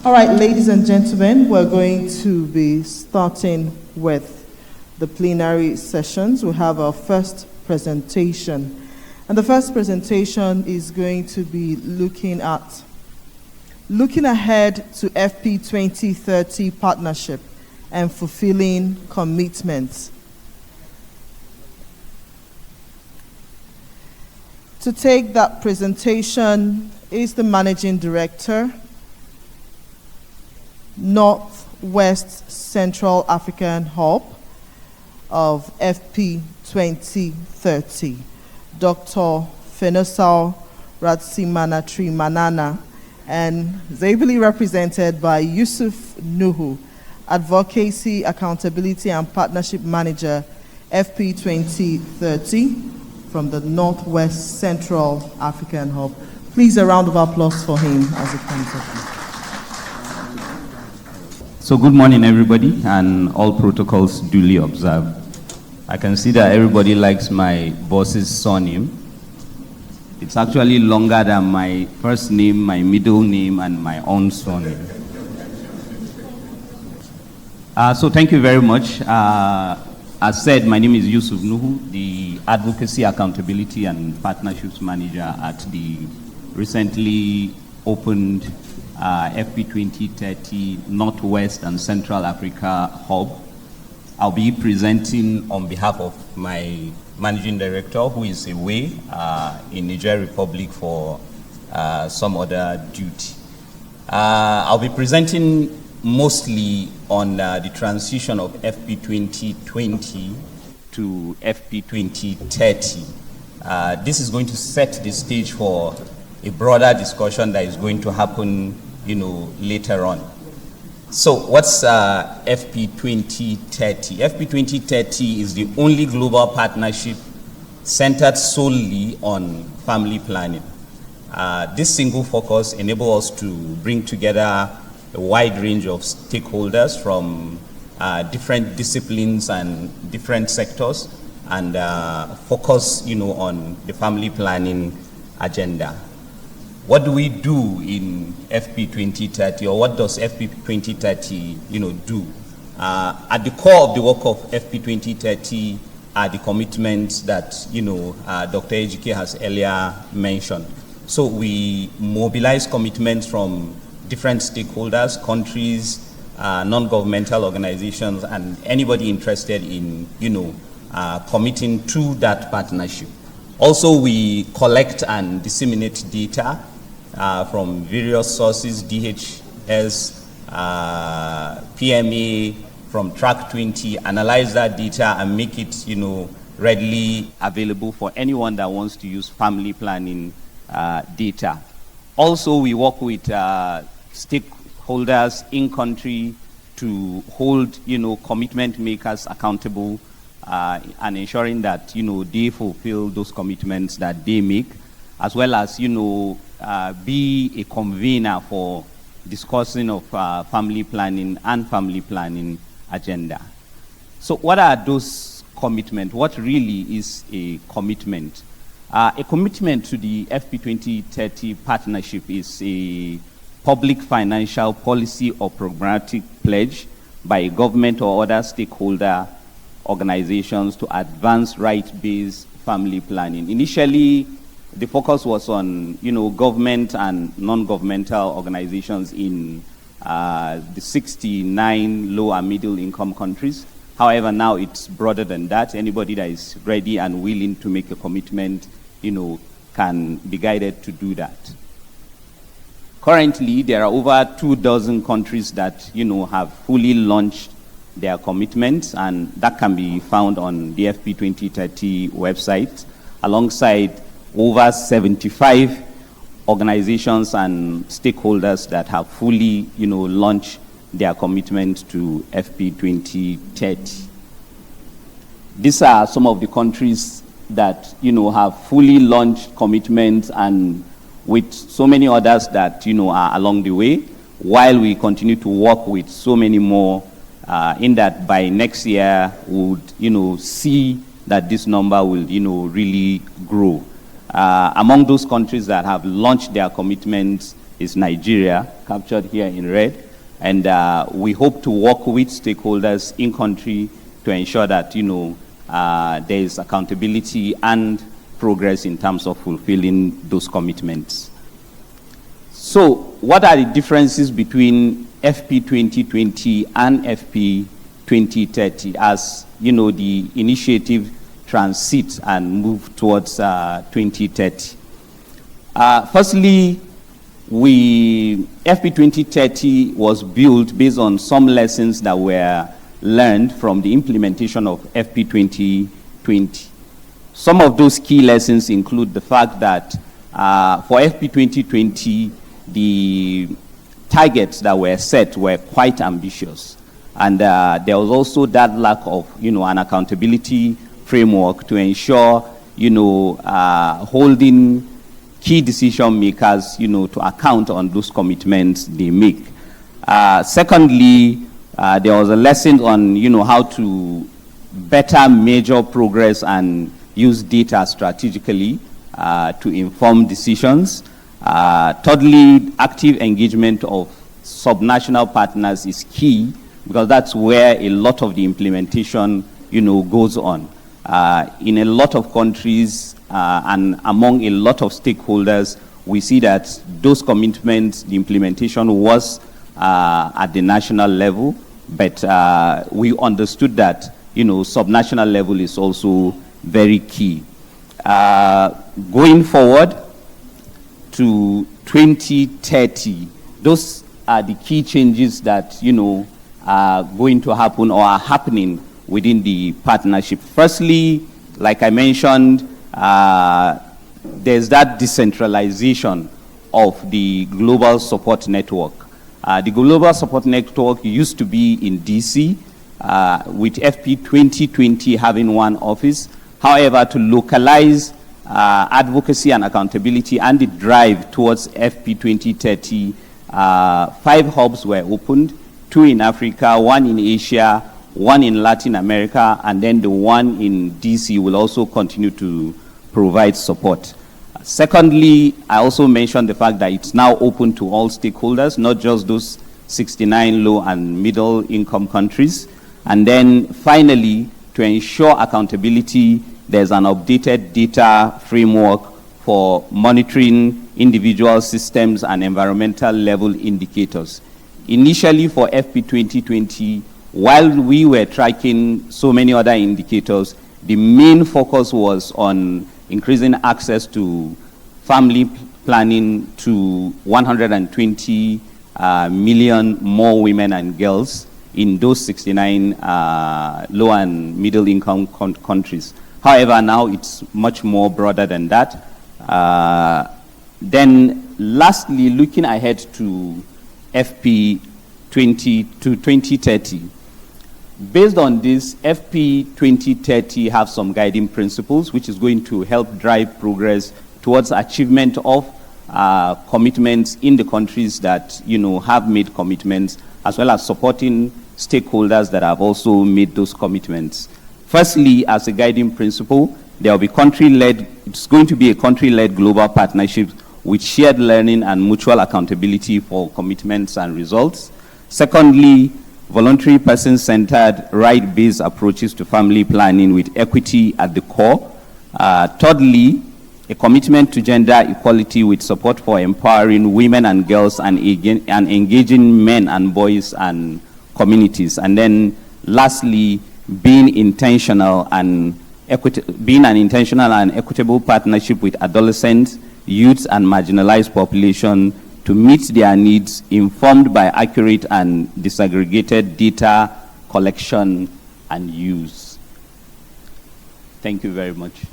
All right, ladies and gentlemen, we're going to be starting with the plenary sessions. We have our first presentation. And the first presentation is going to be looking ahead to FP 2030 partnership and fulfilling commitments. To take that presentation is the Managing Director, Northwest Central African Hub of FP 2030, Dr. Fenosal Ratsimanatri Manana, and ably represented by Yusuf Nuhu, Advocacy, Accountability and Partnership Manager, FP 2030, from the Northwest Central African Hub. Please, a round of applause for him as he comes up. So good morning, everybody, and all protocols duly observed. I can see that everybody likes my boss's surname. It's actually longer than my first name, my middle name, and my own surname. So thank you very much. As said, my name is Yusuf Nuhu, the Advocacy, Accountability and Partnerships Manager at the recently opened FP 2030 Northwest and Central Africa Hub. I'll be presenting on behalf of my Managing Director, who is away in Niger Republic for some other duty. I'll be presenting mostly on the transition of FP 2020 to FP 2030. This is going to set the stage for a broader discussion that is going to happen, later on. So what's FP 2030? FP 2030 is the only global partnership centered solely on family planning. This single focus enables us to bring together a wide range of stakeholders from different disciplines and different sectors and focus, on the family planning agenda. What do we do in FP 2030, or what does FP 2030, do? At the core of the work of FP 2030 are the commitments that, Dr. Ejike has earlier mentioned. So we mobilize commitments from different stakeholders, countries, non-governmental organizations, and anybody interested in, committing to that partnership. Also, we collect and disseminate data from various sources, DHS, PMA, from Track 20, analyze that data and make it, readily available for anyone that wants to use family planning data. Also, we work with stakeholders in country to hold, commitment makers accountable and ensuring that, they fulfill those commitments that they make, as well as, be a convener for discussing of family planning and family planning agenda. So what are those commitments? What really is a commitment? A commitment to the FP 2030 partnership is a public financial policy or programmatic pledge by a government or other stakeholder organizations to advance right-based family planning. Initially, the focus was on, government and non-governmental organizations in the 69 low and middle income countries. However, now it's broader than that. Anybody that is ready and willing to make a commitment, can be guided to do that. Currently, there are over 24 countries that, have fully launched their commitments, and that can be found on the FP 2030 website, alongside over 75 organizations and stakeholders that have fully, launched their commitment to FP 2030. These are some of the countries that, have fully launched commitments, and with so many others that, are along the way, while we continue to work with so many more, in that by next year, we would, see that this number will, really grow. Among those countries that have launched their commitments, is Nigeria, captured here in red. And we hope to work with stakeholders in country to ensure that, there is accountability and progress in terms of fulfilling those commitments. So what are the differences between FP 2020 and FP 2030 as, the initiative transits and move towards 2030? Firstly, FP 2030 was built based on some lessons that were learned from the implementation of FP 2020. Some of those key lessons include the fact that for FP 2020, the targets that were set were quite ambitious. And there was also that lack of, an accountability framework to ensure, holding key decision makers, to account on those commitments they make. Secondly, there was a lesson on, how to better measure progress and use data strategically to inform decisions. Thirdly, active engagement of subnational partners is key because that's where a lot of the implementation, goes on. In a lot of countries and among a lot of stakeholders, we see that those commitments, the implementation was at the national level, but we understood that, subnational level is also very key. Going forward to 2030, those are the key changes that, are going to happen or are happening within the partnership. Firstly, like I mentioned, there's that decentralization of the global support network. The global support network used to be in DC, with FP 2020 having one office. However, to localize advocacy and accountability and the drive towards FP 2030, 5 hubs were opened, 2 in Africa, 1 in Asia, 1 in Latin America, and then the one in DC will also continue to provide support. Secondly, I also mentioned the fact that it's now open to all stakeholders, not just those 69 low and middle income countries. And then finally, to ensure accountability, there's an updated data framework for monitoring individual systems and environmental level indicators. Initially for FP 2020, while we were tracking so many other indicators, the main focus was on increasing access to family planning to 120 million more women and girls in those 69 low and middle income countries. However, now it's much more broader than that. Then lastly, looking ahead to FP 2030, based on this, FP 2030 have some guiding principles which is going to help drive progress towards achievement of commitments in the countries that have made commitments, as well as supporting stakeholders that have also made those commitments. Firstly, as a guiding principle, there will be it's going to be a country-led global partnership with shared learning and mutual accountability for commitments and results. Secondly, voluntary person-centered, right-based approaches to family planning with equity at the core. Thirdly, a commitment to gender equality with support for empowering women and girls and engaging men and boys and communities. And then lastly, being an intentional and equitable partnership with adolescents, youths, and marginalized population to meet their needs, informed by accurate and disaggregated data collection and use. Thank you very much.